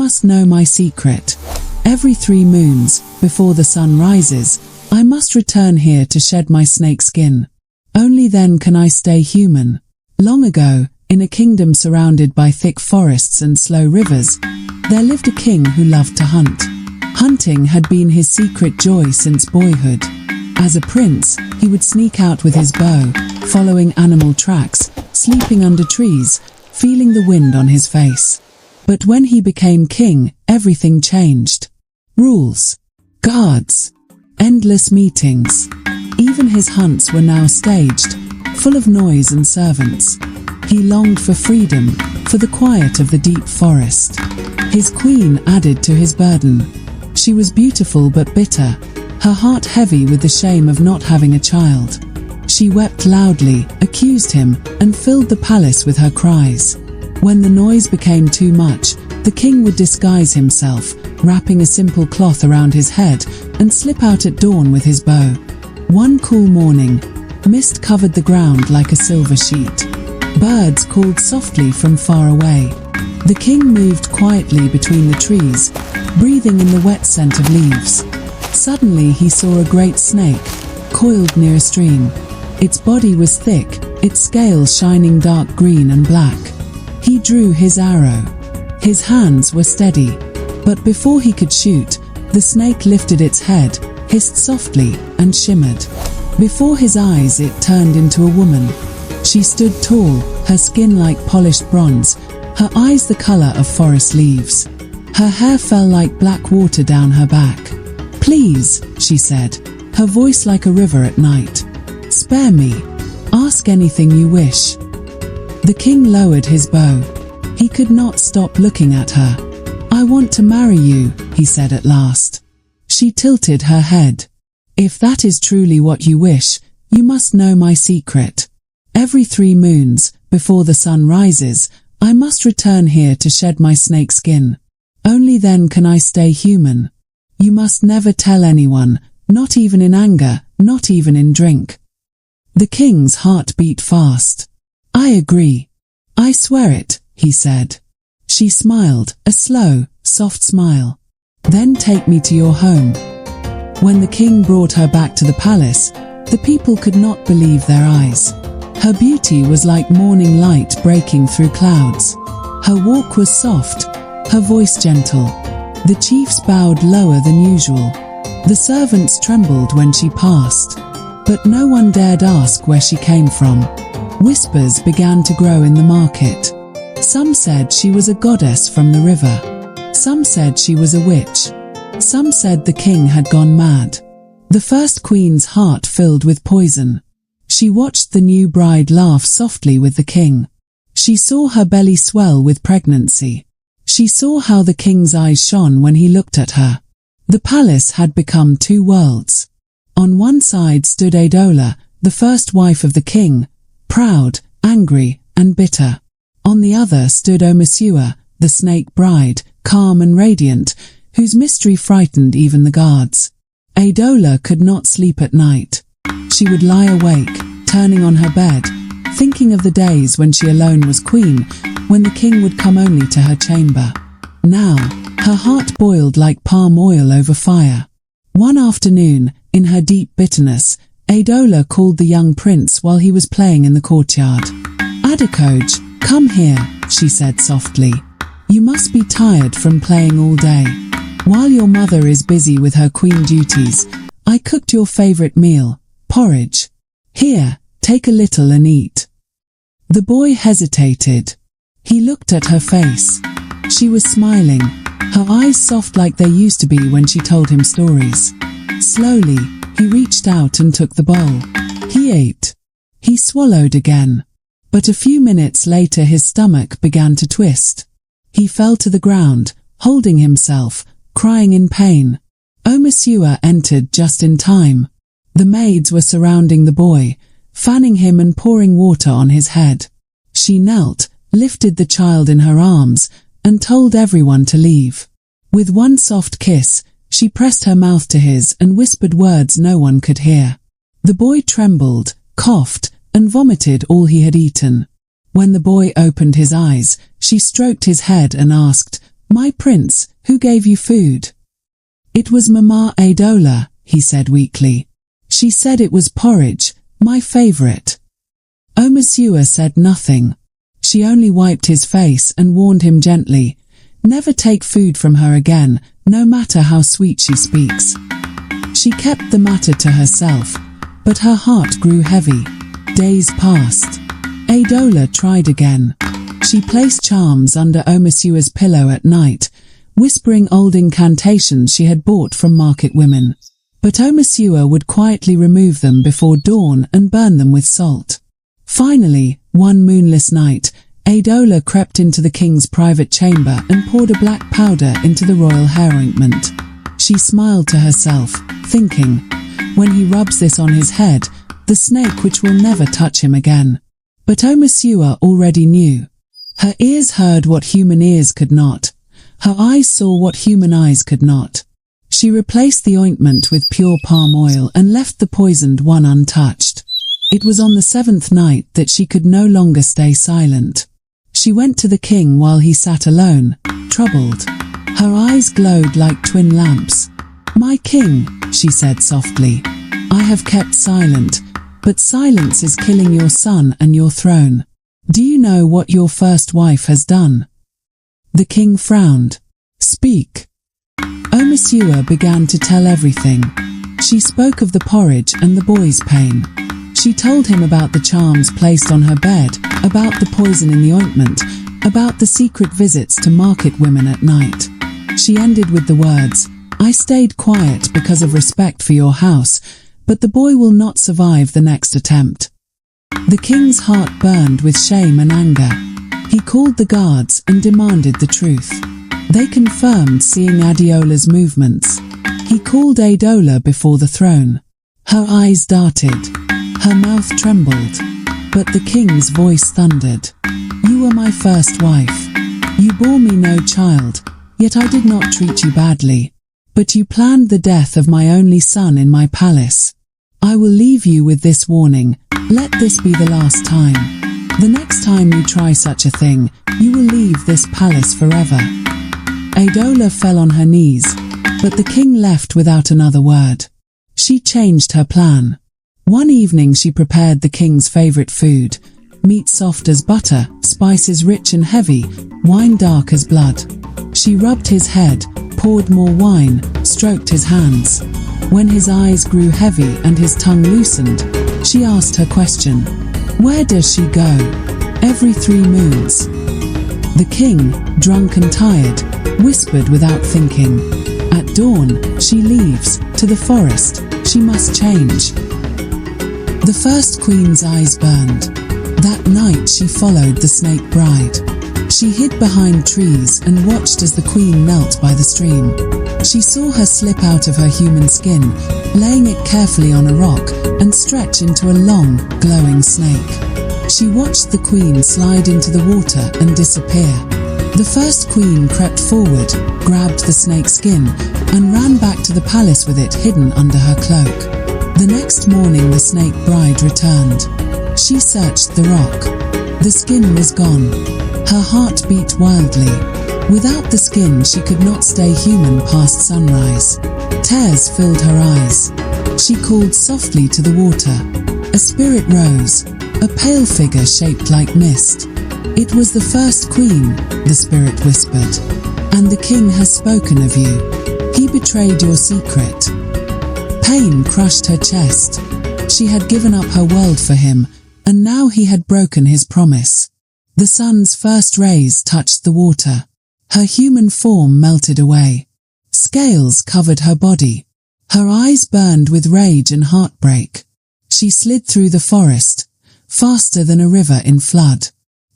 must know my secret. Every 3 moons, before the sun rises, I must return here to shed my snake skin. Only then can I stay human. Long ago, in a kingdom surrounded by thick forests and slow rivers, there lived a king who loved to hunt. Hunting had been his secret joy since boyhood. As a prince, he would sneak out with his bow, following animal tracks, sleeping under trees, feeling the wind on his face. But when he became king, everything changed. Rules, guards, endless meetings. Even his hunts were now staged, full of noise and servants. He longed for freedom, for the quiet of the deep forest. His queen added to his burden. She was beautiful but bitter, her heart heavy with the shame of not having a child. She wept loudly, accused him, and filled the palace with her cries. When the noise became too much, the king would disguise himself, wrapping a simple cloth around his head, and slip out at dawn with his bow. One cool morning, mist covered the ground like a silver sheet. Birds called softly from far away. The king moved quietly between the trees, breathing in the wet scent of leaves. Suddenly he saw a great snake, coiled near a stream. Its body was thick, its scales shining dark green and black. He drew his arrow. His hands were steady, but before he could shoot, the snake lifted its head, hissed softly, and shimmered. Before his eyes it turned into a woman. She stood tall, her skin like polished bronze, her eyes the color of forest leaves. Her hair fell like black water down her back. "Please," she said, her voice like a river at night. "Spare me. Ask anything you wish." The king lowered his bow. He could not stop looking at her. "I want to marry you," he said at last. She tilted her head. "If that is truly what you wish, you must know my secret. Every 3 moons, before the sun rises, I must return here to shed my snake skin. Only then can I stay human. You must never tell anyone, not even in anger, not even in drink." The king's heart beat fast. "I agree. I swear it," he said. She smiled, a slow, soft smile. "Then take me to your home." When the king brought her back to the palace, the people could not believe their eyes. Her beauty was like morning light breaking through clouds. Her walk was soft, her voice gentle. The chiefs bowed lower than usual. The servants trembled when she passed. But no one dared ask where she came from. Whispers began to grow in the market. Some said she was a goddess from the river. Some said she was a witch. Some said the king had gone mad. The first queen's heart filled with poison. She watched the new bride laugh softly with the king. She saw her belly swell with pregnancy. She saw how the king's eyes shone when he looked at her. The palace had become 2 worlds. On one side stood Adola, the first wife of the king, proud, angry, and bitter. On the other stood Omasua, the snake bride, calm and radiant, whose mystery frightened even the guards. Adola could not sleep at night. She would lie awake, turning on her bed, thinking of the days when she alone was queen, when the king would come only to her chamber. Now, her heart boiled like palm oil over fire. One afternoon, in her deep bitterness, Adola called the young prince while he was playing in the courtyard. "Adikoj, come here," she said softly. "You must be tired from playing all day. While your mother is busy with her queen duties, I cooked your favorite meal, porridge. Here, take a little and eat." The boy hesitated. He looked at her face. She was smiling, her eyes soft like they used to be when she told him stories. Slowly, he reached out and took the bowl. He ate. He swallowed again. But a few minutes later his stomach began to twist. He fell to the ground, holding himself, crying in pain. Omasua entered just in time. The maids were surrounding the boy, fanning him and pouring water on his head. She knelt, lifted the child in her arms, and told everyone to leave. With one soft kiss, she pressed her mouth to his and whispered words no one could hear. The boy trembled, coughed, and vomited all he had eaten. When the boy opened his eyes, she stroked his head and asked, "My prince, who gave you food?" "It was Mama Adola," he said weakly. "She said it was porridge, my favorite." Monsieur said nothing. She only wiped his face and warned him gently, "Never take food from her again, no matter how sweet she speaks." She kept the matter to herself, but her heart grew heavy. Days passed. Adola tried again. She placed charms under Monsieur's pillow at night, whispering old incantations she had bought from market women. But Monsieur would quietly remove them before dawn and burn them with salt. Finally, one moonless night, Adola crept into the king's private chamber and poured a black powder into the royal hair ointment. She smiled to herself, thinking, "When he rubs this on his head, the snake which will never touch him again." But Monsieur already knew. Her ears heard what human ears could not. Her eyes saw what human eyes could not. She replaced the ointment with pure palm oil and left the poisoned one untouched. It was on the 7th night that she could no longer stay silent. She went to the king while he sat alone, troubled. Her eyes glowed like twin lamps. "My king," she said softly, "I have kept silent, but silence is killing your son and your throne. Do you know what your first wife has done?" The king frowned. "Speak." Monsieur began to tell everything. She spoke of the porridge and the boy's pain. She told him about the charms placed on her bed, about the poison in the ointment, about the secret visits to market women at night. She ended with the words, "I stayed quiet because of respect for your house, but the boy will not survive the next attempt." The king's heart burned with shame and anger. He called the guards and demanded the truth. They confirmed seeing Adola's movements. He called Adola before the throne. Her eyes darted. Her mouth trembled. But the king's voice thundered. "You were my first wife. You bore me no child, yet I did not treat you badly. But you planned the death of my only son in my palace. I will leave you with this warning. Let this be the last time. The next time you try such a thing, you will leave this palace forever." Adola fell on her knees, but the king left without another word. She changed her plan. One evening she prepared the king's favorite food, meat soft as butter, spices rich and heavy, wine dark as blood. She rubbed his head, poured more wine, stroked his hands. When his eyes grew heavy and his tongue loosened, she asked her question. "Where does she go?" "Every 3 moons. The king, drunk and tired, whispered without thinking. "At dawn, she leaves, to the forest. She must change." The first queen's eyes burned. That night she followed the snake bride. She hid behind trees and watched as the queen knelt by the stream. She saw her slip out of her human skin, laying it carefully on a rock, and stretch into a long, glowing snake. She watched the queen slide into the water and disappear. The first queen crept forward, grabbed the snake's skin, and ran back to the palace with it hidden under her cloak. The next morning the snake bride returned. She searched the rock. The skin was gone. Her heart beat wildly. Without the skin she could not stay human past sunrise. Tears filled her eyes. She called softly to the water. A spirit rose, a pale figure shaped like mist. "It was the first queen," the spirit whispered, "and the king has spoken of you. He betrayed your secret." Pain crushed her chest. She had given up her world for him, and now he had broken his promise. The sun's first rays touched the water. Her human form melted away. Scales covered her body. Her eyes burned with rage and heartbreak. She slid through the forest, faster than a river in flood.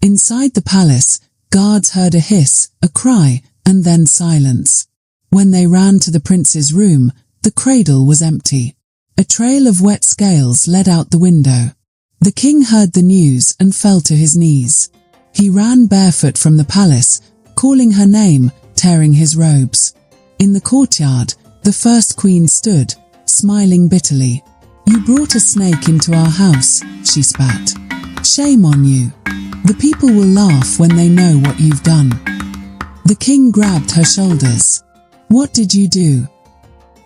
Inside the palace, guards heard a hiss, a cry, and then silence. When they ran to the prince's room, the cradle was empty. A trail of wet scales led out the window. The king heard the news and fell to his knees. He ran barefoot from the palace, calling her name, tearing his robes. In the courtyard, the first queen stood, smiling bitterly. "You brought a snake into our house," she spat. "Shame on you. The people will laugh when they know what you've done." The king grabbed her shoulders. "What did you do?"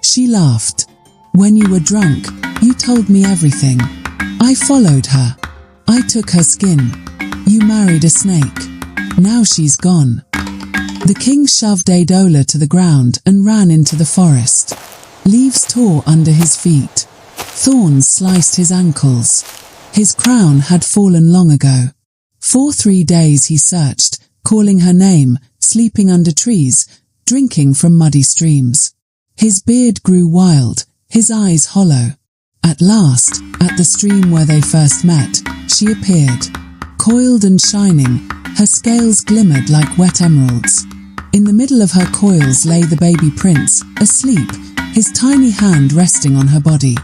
She laughed. "When you were drunk, you told me everything. I followed her. I took her skin. You married a snake. Now she's gone." The king shoved Adola to the ground and ran into the forest. Leaves tore under his feet. Thorns sliced his ankles. His crown had fallen long ago. For 3 days he searched, calling her name, sleeping under trees, drinking from muddy streams. His beard grew wild, his eyes hollow. At last, at the stream where they first met, she appeared. Coiled and shining, her scales glimmered like wet emeralds. In the middle of her coils lay the baby prince, asleep, his tiny hand resting on her body.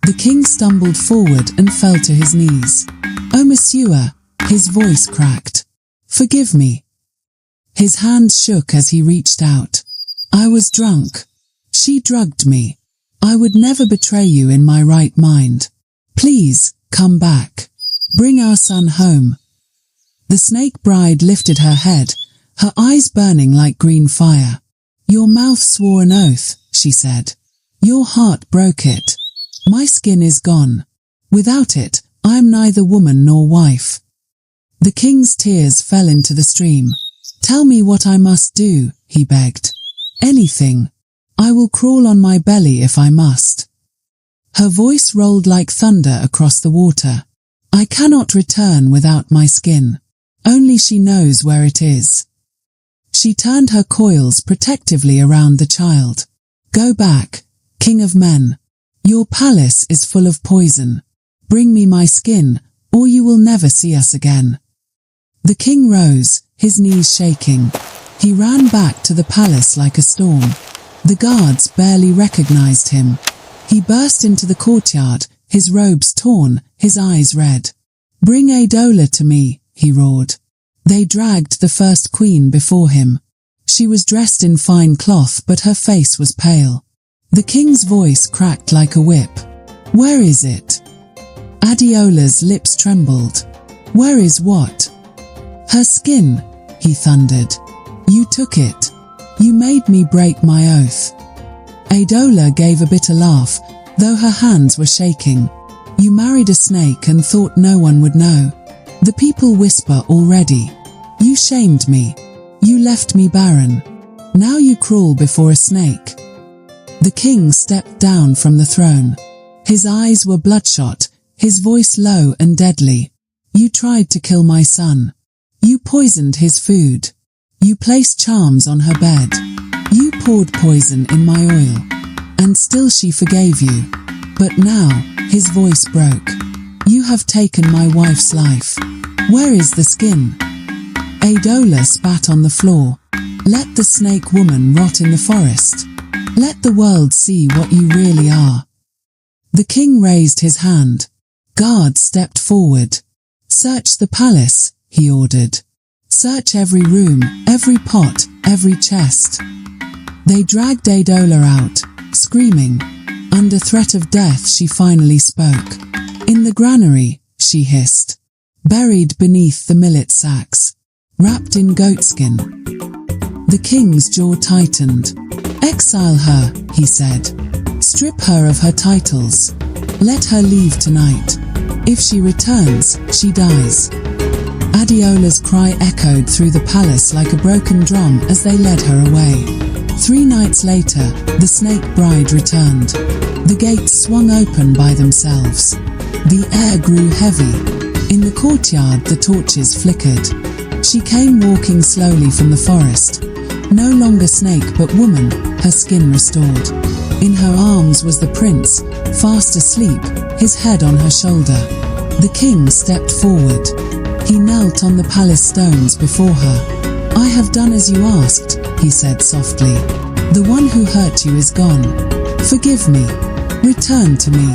The king stumbled forward and fell to his knees. "Oh, monsieur," his voice cracked. "Forgive me." His hand shook as he reached out. "I was drunk. She drugged me. I would never betray you in my right mind. Please, come back. Bring our son home." The snake bride lifted her head, her eyes burning like green fire. "Your mouth swore an oath," she said. "Your heart broke it. My skin is gone. Without it, I am neither woman nor wife." The king's tears fell into the stream. "Tell me what I must do," he begged. "Anything. I will crawl on my belly if I must." Her voice rolled like thunder across the water. "I cannot return without my skin. Only she knows where it is." She turned her coils protectively around the child. "Go back, king of men. Your palace is full of poison. Bring me my skin, or you will never see us again." The king rose, his knees shaking. He ran back to the palace like a storm. The guards barely recognized him. He burst into the courtyard, his robes torn, his eyes red. "Bring Adola to me," he roared. They dragged the first queen before him. She was dressed in fine cloth, but her face was pale. The king's voice cracked like a whip. "Where is it?" Adeola's lips trembled. "Where is what?" "Her skin," he thundered. "You took it. You made me break my oath." Adola gave a bitter laugh, though her hands were shaking. "You married a snake and thought no one would know. The people whisper already. You shamed me. You left me barren. Now you crawl before a snake." The king stepped down from the throne. His eyes were bloodshot, his voice low and deadly. "You tried to kill my son. You poisoned his food. You placed charms on her bed. You poured poison in my oil. And still she forgave you. But now," his voice broke, "you have taken my wife's life. Where is the skin?" Adola spat on the floor. "Let the snake woman rot in the forest. Let the world see what you really are." The king raised his hand. Guards stepped forward. "Search the palace," he ordered. "Search every room, every pot, every chest." They dragged Adola out, screaming. Under threat of death she finally spoke. "In the granary," she hissed. "Buried beneath the millet sacks. Wrapped in goatskin." The king's jaw tightened. "Exile her," he said. "Strip her of her titles. Let her leave tonight. If she returns, she dies." Adeola's cry echoed through the palace like a broken drum as they led her away. 3 nights later, the snake bride returned. The gates swung open by themselves. The air grew heavy. In the courtyard, the torches flickered. She came walking slowly from the forest. No longer snake but woman, her skin restored. In her arms was the prince, fast asleep, his head on her shoulder. The king stepped forward. He knelt on the palace stones before her. "I have done as you asked," he said softly. "The one who hurt you is gone. Forgive me. Return to me."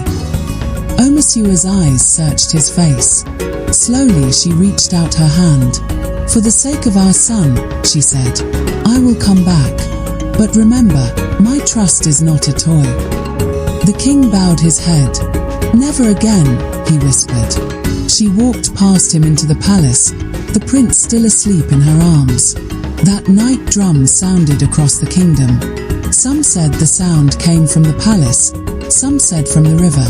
Oh, monsieur's eyes searched his face. Slowly she reached out her hand. "For the sake of our son," she said, "I will come back. But remember, my trust is not a toy." The king bowed his head. "Never again," he whispered. She walked past him into the palace, the prince still asleep in her arms. That night drums sounded across the kingdom. Some said the sound came from the palace, some said from the river.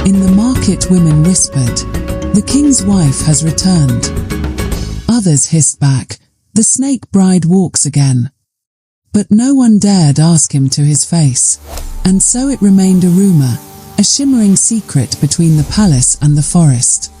In the market women whispered, "The king's wife has returned." Others hissed back, "The snake bride walks again." But no one dared ask him to his face. And so it remained a rumor, a shimmering secret between the palace and the forest.